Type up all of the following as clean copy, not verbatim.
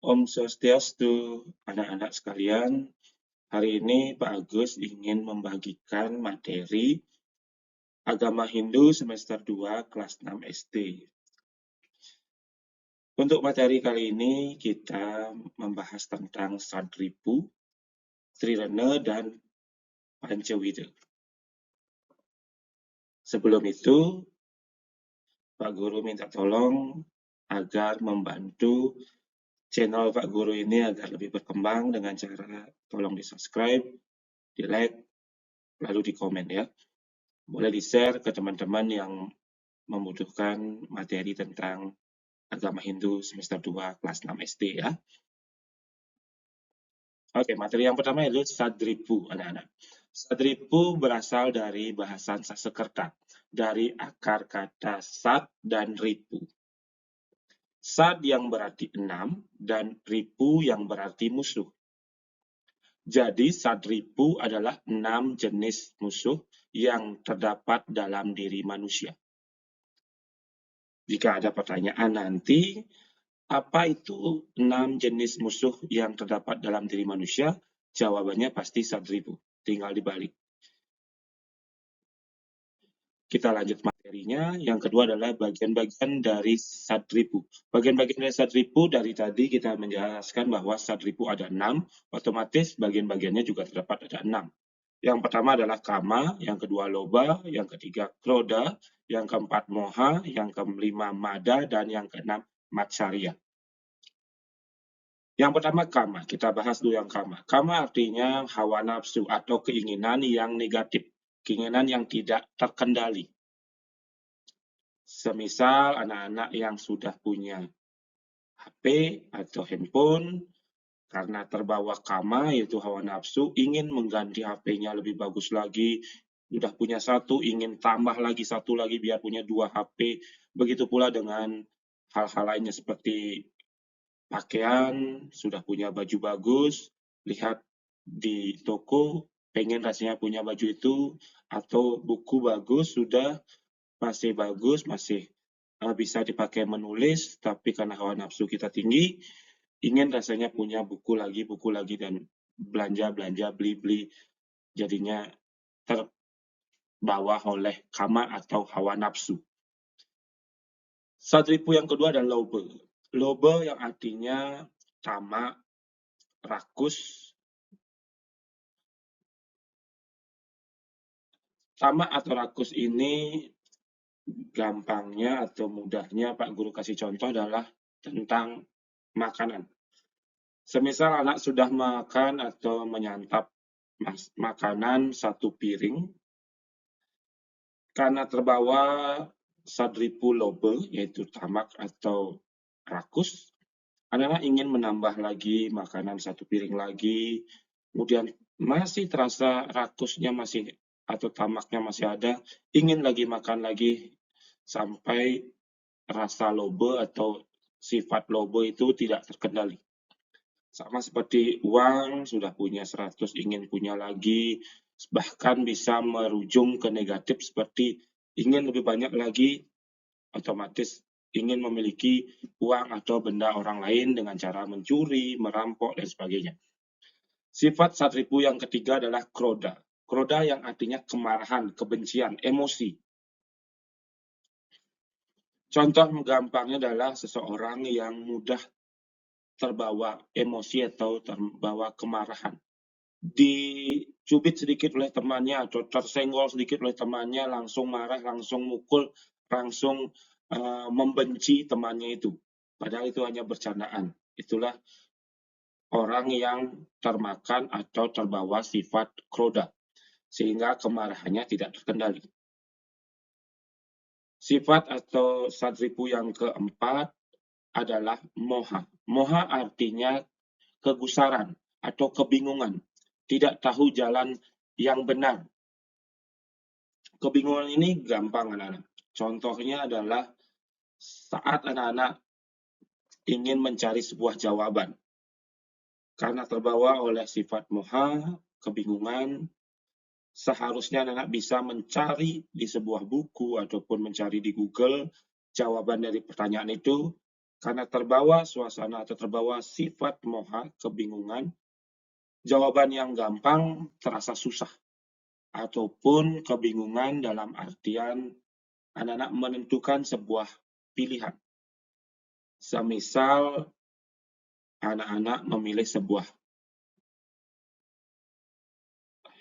Om Swastiastu, anak-anak sekalian. Hari ini Pak Agus ingin membagikan materi Agama Hindu semester 2 kelas 6 SD. Untuk materi kali ini kita membahas tentang Sadripu, Trirana, dan Pancawida. Sebelum itu, Pak Guru minta tolong agar membantu channel Pak Guru ini agar lebih berkembang dengan cara tolong di-subscribe, di-like, lalu di-komen ya. Boleh di-share ke teman-teman yang membutuhkan materi tentang agama Hindu semester 2 kelas 6 SD ya. Oke, materi yang pertama yaitu Sadripu, anak-anak. Sadripu berasal dari bahasa Sanskerta, dari akar kata Sad dan Ripu. Sad yang berarti 6 dan Ripu yang berarti musuh. Jadi Sadripu adalah 6 jenis musuh yang terdapat dalam diri manusia. Jika ada pertanyaan nanti, apa itu 6 jenis musuh yang terdapat dalam diri manusia? Jawabannya pasti Sadripu, tinggal dibalik. Kita lanjut materinya. Yang kedua adalah bagian-bagian dari Sadripu. Bagian-bagian dari Sadripu dari tadi kita menjelaskan bahwa Sadripu ada 6, otomatis bagian-bagiannya juga terdapat ada 6. Yang pertama adalah Kama, yang kedua Loba, yang ketiga Kroda, yang keempat Moha, yang kelima Mada, dan yang keenam Matsarya. Yang pertama Kama, kita bahas dulu yang Kama. Kama artinya hawa nafsu atau keinginan yang negatif, keinginan yang tidak terkendali. Semisal anak-anak yang sudah punya HP atau handphone, karena terbawa kama yaitu hawa nafsu, ingin mengganti HP-nya lebih bagus lagi, sudah punya satu, ingin tambah lagi satu lagi biar punya 2 HP. Begitu pula dengan hal-hal lainnya seperti pakaian, sudah punya baju bagus, lihat di toko, pengen rasanya punya baju itu, atau buku bagus, sudah masih bagus, masih bisa dipakai menulis, tapi karena hawa nafsu kita tinggi, ingin rasanya punya buku lagi, dan belanja, beli-beli, jadinya terbawa oleh kama atau hawa nafsu. Sadripu yang kedua adalah loba. Loba yang artinya tamak, rakus. Tamak atau rakus ini gampangnya atau mudahnya Pak Guru kasih contoh adalah tentang makanan. Semisal anak sudah makan atau menyantap makanan satu piring, karena terbawa sadripu lobe, yaitu tamak atau rakus, anak-anak ingin menambah lagi makanan satu piring lagi, kemudian masih terasa rakusnya masih atau tamaknya masih ada, ingin lagi makan lagi sampai rasa lobe atau sifat lobe itu tidak terkendali. Sama seperti uang, sudah punya 100 ingin punya lagi, bahkan bisa merujung ke negatif seperti ingin lebih banyak lagi, otomatis ingin memiliki uang atau benda orang lain dengan cara mencuri, merampok, dan sebagainya. Sifat sadripu yang ketiga adalah kroda. Kroda yang artinya kemarahan, kebencian, emosi. Contoh gampangnya adalah seseorang yang mudah terbawa emosi atau terbawa kemarahan. Dicubit sedikit oleh temannya atau tersenggol sedikit oleh temannya, langsung marah, langsung mukul, langsung membenci temannya itu. Padahal itu hanya bercandaan. Itulah orang yang termakan atau terbawa sifat kroda, sehingga kemarahannya tidak terkendali. Sifat atau sadripu yang keempat adalah moha. Moha artinya kegusaran atau kebingungan, tidak tahu jalan yang benar. Kebingungan ini gampang anak-anak. Contohnya adalah saat anak-anak ingin mencari sebuah jawaban. Karena terbawa oleh sifat moha, kebingungan, seharusnya anak-anak bisa mencari di sebuah buku ataupun mencari di Google jawaban dari pertanyaan itu, Karena terbawa suasana atau terbawa sifat moha, kebingungan, jawaban yang gampang terasa susah. Ataupun kebingungan dalam artian anak-anak menentukan sebuah pilihan. Semisal anak-anak memilih sebuah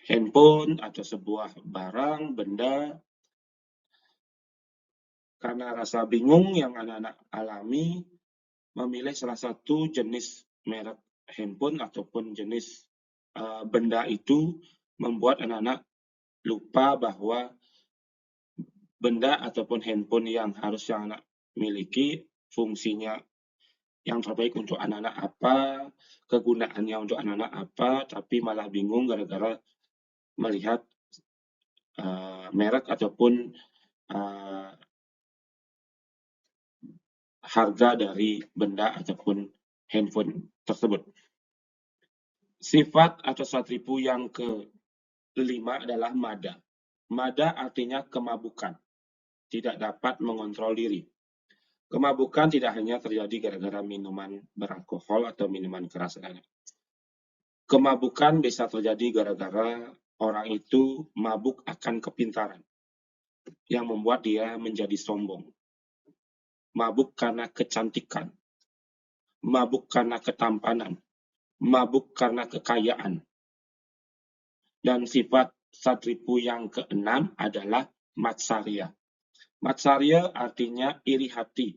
handphone atau sebuah barang, benda, karena rasa bingung yang anak-anak alami, memilih salah satu jenis merek handphone ataupun jenis benda itu membuat anak-anak lupa bahwa benda ataupun handphone yang harusnya anak miliki fungsinya yang terbaik untuk anak-anak apa, kegunaannya untuk anak-anak apa, tapi malah bingung gara-gara melihat merek ataupun harga dari benda ataupun handphone tersebut. Sifat atau satripu yang kelima adalah mada. Mada artinya kemabukan, tidak dapat mengontrol diri. Kemabukan tidak hanya terjadi gara-gara minuman beralkohol atau minuman keras. Kemabukan bisa terjadi gara-gara orang itu mabuk akan kepintaran, yang membuat dia menjadi sombong. Mabuk karena kecantikan, mabuk karena ketampanan, mabuk karena kekayaan. Dan sifat satripu yang keenam adalah matsarya. Matsarya artinya iri hati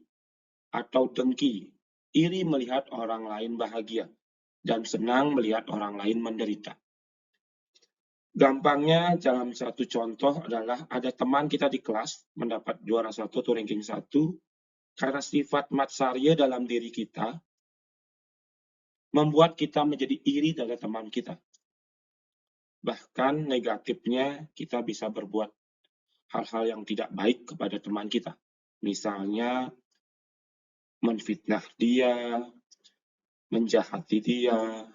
atau dengki, iri melihat orang lain bahagia dan senang melihat orang lain menderita. Gampangnya dalam satu contoh adalah ada teman kita di kelas mendapat juara 1 atau ranking 1, karena sifat matsarya dalam diri kita membuat kita menjadi iri dari teman kita. Bahkan negatifnya kita bisa berbuat hal-hal yang tidak baik kepada teman kita. Misalnya menfitnah dia, menjahati dia,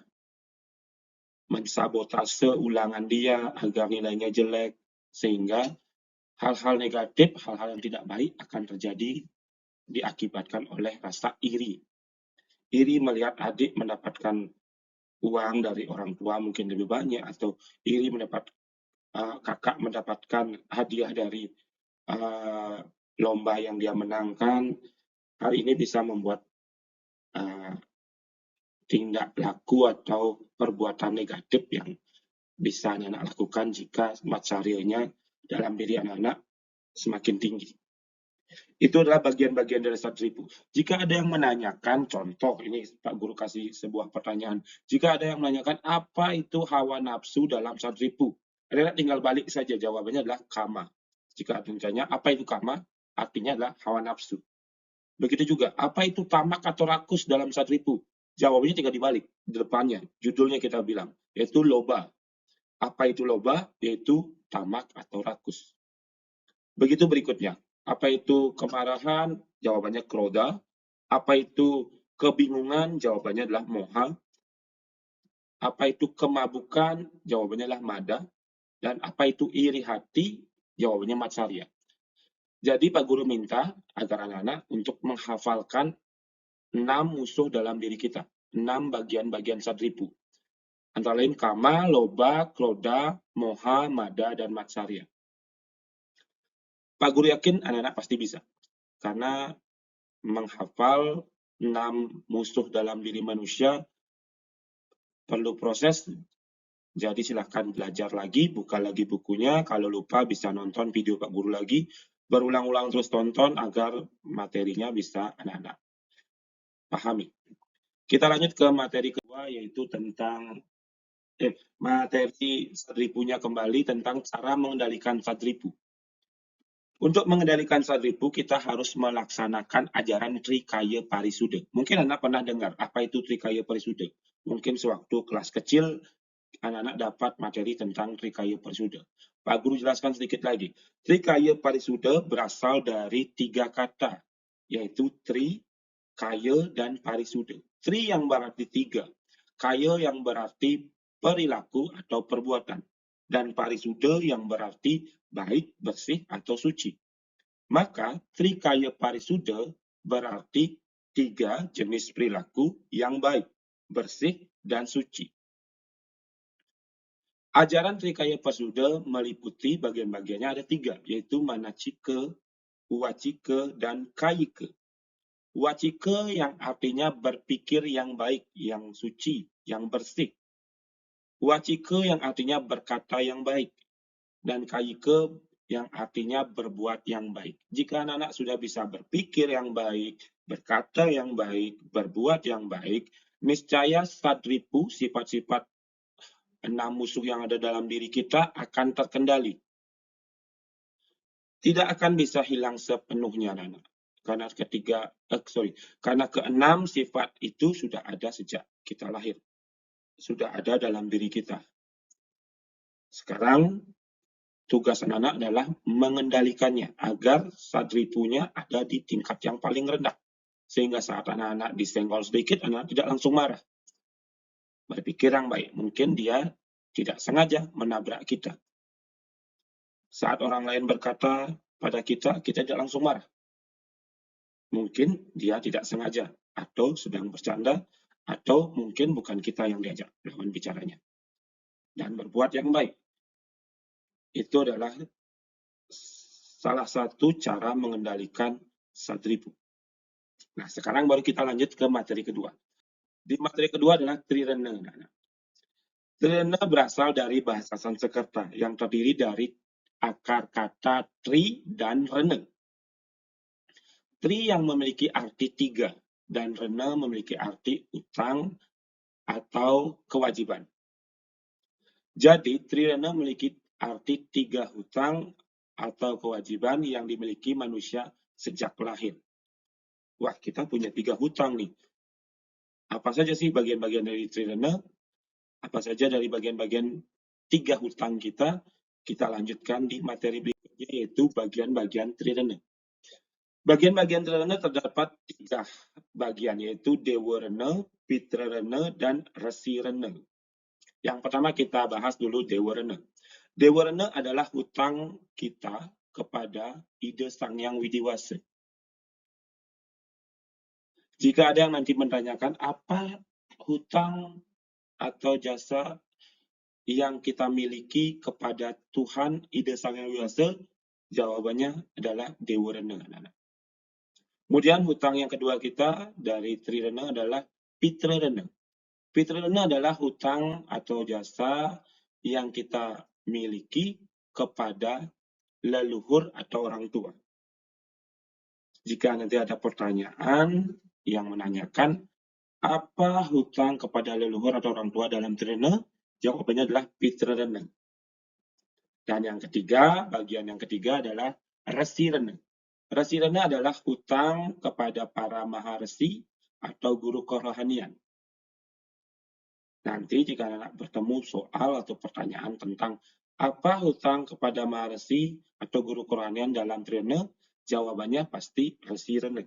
mensabotase ulangan dia agar nilainya jelek, sehingga hal-hal negatif, hal-hal yang tidak baik akan terjadi diakibatkan oleh rasa iri. Iri melihat adik mendapatkan uang dari orang tua mungkin lebih banyak, atau iri mendapat kakak mendapatkan hadiah dari lomba yang dia menangkan. Hal ini bisa membuat tindak laku atau perbuatan negatif yang bisa anak-anak lakukan jika matsaryanya dalam diri anak-anak semakin tinggi. Itu adalah bagian-bagian dari satripu. Jika ada yang menanyakan, contoh ini Pak Guru kasih sebuah pertanyaan. Jika ada yang menanyakan apa itu hawa nafsu dalam satripu, anak-anak tinggal balik saja, jawabannya adalah kama. Jika ada yang tanya apa itu kama, artinya adalah hawa nafsu. Begitu juga, apa itu tamak atau rakus dalam satripu? Jawabannya tinggal dibalik, di depannya, judulnya kita bilang, yaitu loba. Apa itu loba? Yaitu tamak atau rakus. Begitu berikutnya, apa itu kemarahan? Jawabannya kroda. Apa itu kebingungan? Jawabannya adalah moha. Apa itu kemabukan? Jawabannya adalah mada. Dan apa itu iri hati? Jawabannya matsarya. Jadi Pak Guru minta agar anak-anak untuk menghafalkan 6 musuh dalam diri kita, 6 bagian-bagian satripu. Antara lain kama, loba, kroda, moha, mada, dan matsarya. Pak Guru yakin anak-anak pasti bisa, karena menghafal 6 musuh dalam diri manusia perlu proses. Jadi silahkan belajar lagi, buka lagi bukunya. Kalau lupa bisa nonton video Pak Guru lagi, berulang-ulang terus tonton agar materinya bisa anak-anak pahami. Kita lanjut ke materi kedua, yaitu tentang materi satripunya kembali tentang cara mengendalikan satripu. Untuk mengendalikan satripu, kita harus melaksanakan ajaran Trikaya Parisuda. Mungkin anak pernah dengar apa itu Trikaya Parisuda. Mungkin sewaktu kelas kecil, anak-anak dapat materi tentang Trikaya Parisuda. Pak Guru jelaskan sedikit lagi. Trikaya Parisuda berasal dari 3 kata, yaitu Tri, Kaya, dan Parisuda. Tri yang berarti 3, Kaya yang berarti perilaku atau perbuatan, dan Parisuda yang berarti baik, bersih, atau suci. Maka Trikaya Parisuda berarti 3 jenis perilaku yang baik, bersih, dan suci. Ajaran Trikaya Pasuda meliputi bagian-bagiannya ada 3, yaitu Manacika, Wacika, dan Kayika. Wacika yang artinya berpikir yang baik, yang suci, yang bersih. Wacika yang artinya berkata yang baik. Dan Kayika yang artinya berbuat yang baik. Jika anak-anak sudah bisa berpikir yang baik, berkata yang baik, berbuat yang baik, niscaya sadripu, sifat-sifat 6 musuh yang ada dalam diri kita akan terkendali. Tidak akan bisa hilang sepenuhnya, anak-anak. Karena keenam sifat itu sudah ada sejak kita lahir. Sudah ada dalam diri kita. Sekarang tugas anak-anak adalah mengendalikannya agar sadripunya ada di tingkat yang paling rendah. Sehingga saat anak-anak disenggol sedikit, anak-anak tidak langsung marah. Berpikir yang baik. Mungkin dia tidak sengaja menabrak kita. Saat orang lain berkata pada kita, kita tidak langsung marah. Mungkin dia tidak sengaja, atau sedang bercanda, atau mungkin bukan kita yang diajak lawan bicaranya. Dan berbuat yang baik. Itu adalah salah satu cara mengendalikan sadripu. Nah, sekarang baru kita lanjut ke materi kedua. Di materi kedua adalah Trirena. Trirena berasal dari bahasa Sanskerta yang terdiri dari akar kata tri dan rena. Tri yang memiliki arti 3 dan rena memiliki arti utang atau kewajiban. Jadi, trirena memiliki arti 3 hutang atau kewajiban yang dimiliki manusia sejak lahir. Wah, kita punya 3 hutang nih. Apa saja sih bagian-bagian dari trirena? Apa saja dari bagian-bagian 3 hutang kita? Kita lanjutkan di materi berikutnya, yaitu bagian-bagian trirena. Bagian-bagian trirena terdapat 3 bagian, yaitu Dewa Rena, Pitra Rena, dan Resi Rena. Yang pertama kita bahas dulu Dewa Rena. Dewa Rena adalah hutang kita kepada Ida Sang Hyang Widiwasa. Jika ada yang nanti menanyakan apa hutang atau jasa yang kita miliki kepada Tuhan Ida Sang Hyang Widiwasa, jawabannya adalah Dewa Rena. Kemudian hutang yang kedua kita dari Trirena adalah Pitra Rena. Pitra Rena adalah hutang atau jasa yang kita miliki kepada leluhur atau orang tua. Jika nanti ada pertanyaan yang menanyakan apa hutang kepada leluhur atau orang tua dalam Trirena, jawabannya adalah Pitra Rena. Dan yang ketiga, bagian yang ketiga adalah Resi Rena. Resi Rena adalah hutang kepada para maharesi atau guru kerohanian. Nanti jika anak bertemu soal atau pertanyaan tentang apa hutang kepada maharesi atau guru kerohanian dalam Trirena, jawabannya pasti Resi Rena.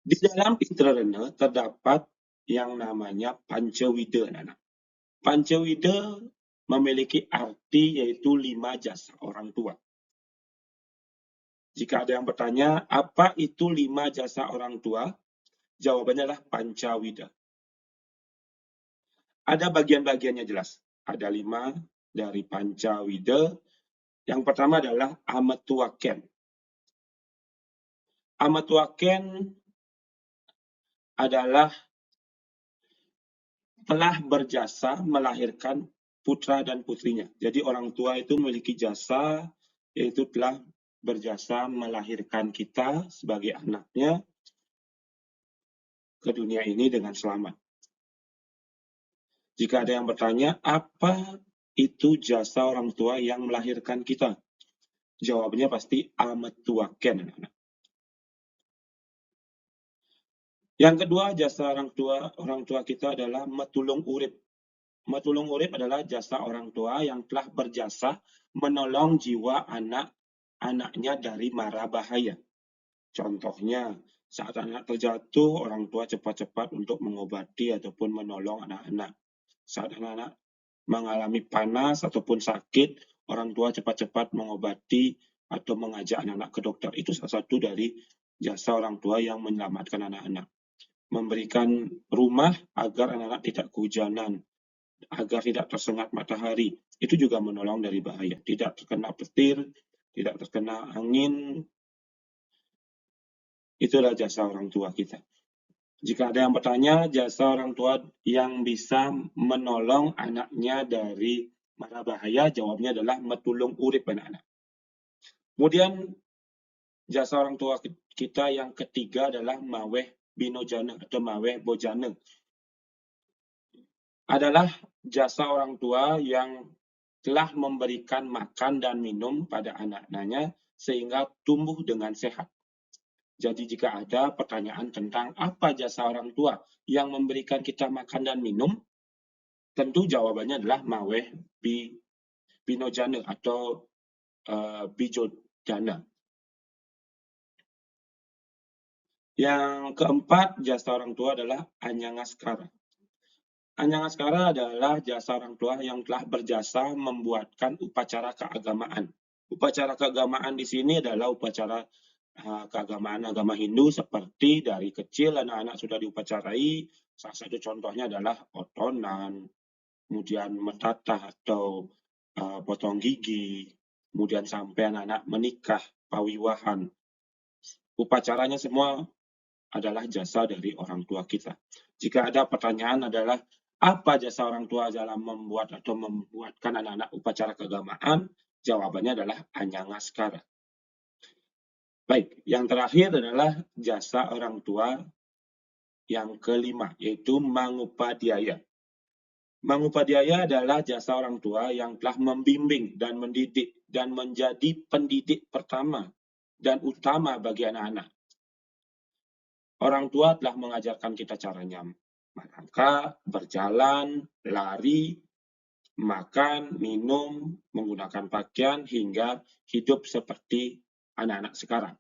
Di dalam Pitra Rena terdapat yang namanya Pancawida, anak. Pancawida memiliki arti yaitu 5 jasa orang tua. Jika ada yang bertanya, apa itu 5 jasa orang tua? Jawabannya adalah Pancawida. Ada bagian-bagiannya jelas. Ada 5 dari Pancawida. Yang pertama adalah Ametuaken. Ametuaken adalah telah berjasa melahirkan putra dan putrinya. Jadi orang tua itu memiliki jasa, yaitu telah berjasa melahirkan kita sebagai anaknya ke dunia ini dengan selamat. Jika ada yang bertanya, apa itu jasa orang tua yang melahirkan kita? Jawabannya pasti Ametuaken, anak-anak. Yang kedua, jasa orang tua kita adalah Metulung Urip. Metulung Urip adalah jasa orang tua yang telah berjasa menolong jiwa anak-anaknya dari mara bahaya. Contohnya, saat anak terjatuh, orang tua cepat-cepat untuk mengobati ataupun menolong anak-anak. Saat anak-anak mengalami panas ataupun sakit, orang tua cepat-cepat mengobati atau mengajak anak-anak ke dokter. Itu salah satu dari jasa orang tua yang menyelamatkan anak-anak. Memberikan rumah agar anak-anak tidak kehujanan, agar tidak tersengat matahari. Itu juga menolong dari bahaya. Tidak terkena petir, tidak terkena angin. Itulah jasa orang tua kita. Jika ada yang bertanya, jasa orang tua yang bisa menolong anaknya dari mara bahaya, jawabnya adalah metulung urip anak-anak. Kemudian jasa orang tua kita yang ketiga adalah maweh binojana atau maweh bojana. Adalah jasa orang tua yang telah memberikan makan dan minum pada anak-anaknya sehingga tumbuh dengan sehat. Jadi jika ada pertanyaan tentang apa jasa orang tua yang memberikan kita makan dan minum, tentu jawabannya adalah maweh binojana atau bijodana. Yang keempat, jasa orang tua adalah anyangaskara. Anyangaskara adalah jasa orang tua yang telah berjasa membuatkan upacara keagamaan. Upacara keagamaan di sini adalah upacara keagamaan agama Hindu seperti dari kecil anak-anak sudah diupacarai. Salah satu contohnya adalah otonan, kemudian mentatah atau potong gigi, kemudian sampai anak-anak menikah, pawiwahan. Upacaranya semua adalah jasa dari orang tua kita. Jika ada pertanyaan adalah apa jasa orang tua dalam membuat atau membuatkan anak-anak upacara keagamaan, jawabannya adalah anyangaskara. Baik, yang terakhir adalah jasa orang tua yang kelima, yaitu mangupadhyaya. Mangupadhyaya adalah jasa orang tua yang telah membimbing dan mendidik dan menjadi pendidik pertama dan utama bagi anak-anak. Orang tua telah mengajarkan kita caranya melangkah, berjalan, lari, makan, minum, menggunakan pakaian, hingga hidup seperti anak-anak sekarang.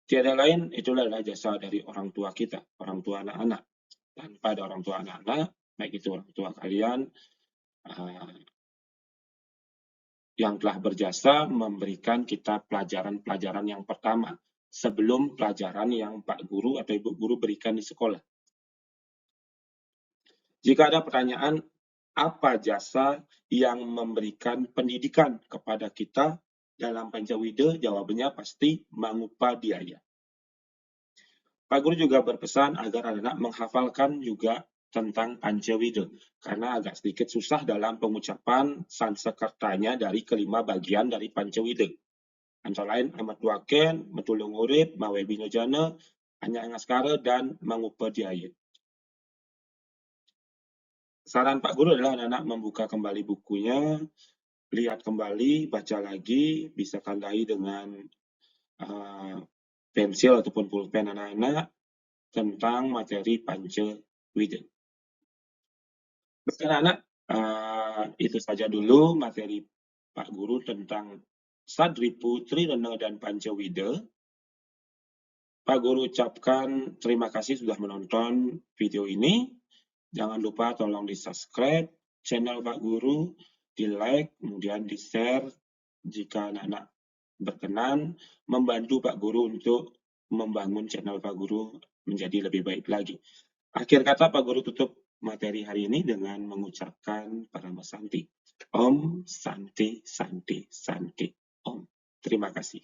Tiada lain, itulah jasa dari orang tua kita, orang tua anak-anak. Tanpa ada orang tua anak-anak, baik itu orang tua kalian yang telah berjasa memberikan kita pelajaran-pelajaran yang pertama sebelum pelajaran yang Pak Guru atau Ibu Guru berikan di sekolah. Jika ada pertanyaan, apa jasa yang memberikan pendidikan kepada kita dalam Pancawida, jawabannya pasti mangupadhyaya. Pak Guru juga berpesan agar anak-anak menghafalkan juga tentang Pancawida, karena agak sedikit susah dalam pengucapan Sansekertanya dari kelima bagian dari Pancawida. Antara lain Amatwaken, Metulung Urip, Maweh Binojana, Anyangaskara, dan Mangupadhyaya. Saran Pak Guru adalah anak-anak membuka kembali bukunya, lihat kembali, baca lagi, bisa tandai dengan pensil ataupun pulpen anak-anak tentang materi Pancawida. Baik anak-anak, itu saja dulu materi Pak Guru tentang Sadripu, Trirana, dan Pancawida. Pak Guru ucapkan terima kasih sudah menonton video ini. Jangan lupa tolong di-subscribe channel Pak Guru, di-like, kemudian di-share jika anak-anak berkenan, membantu Pak Guru untuk membangun channel Pak Guru menjadi lebih baik lagi. Akhir kata Pak Guru tutup materi hari ini dengan mengucapkan Parama Santi. Om Santi Santi Santi Om. Terima kasih.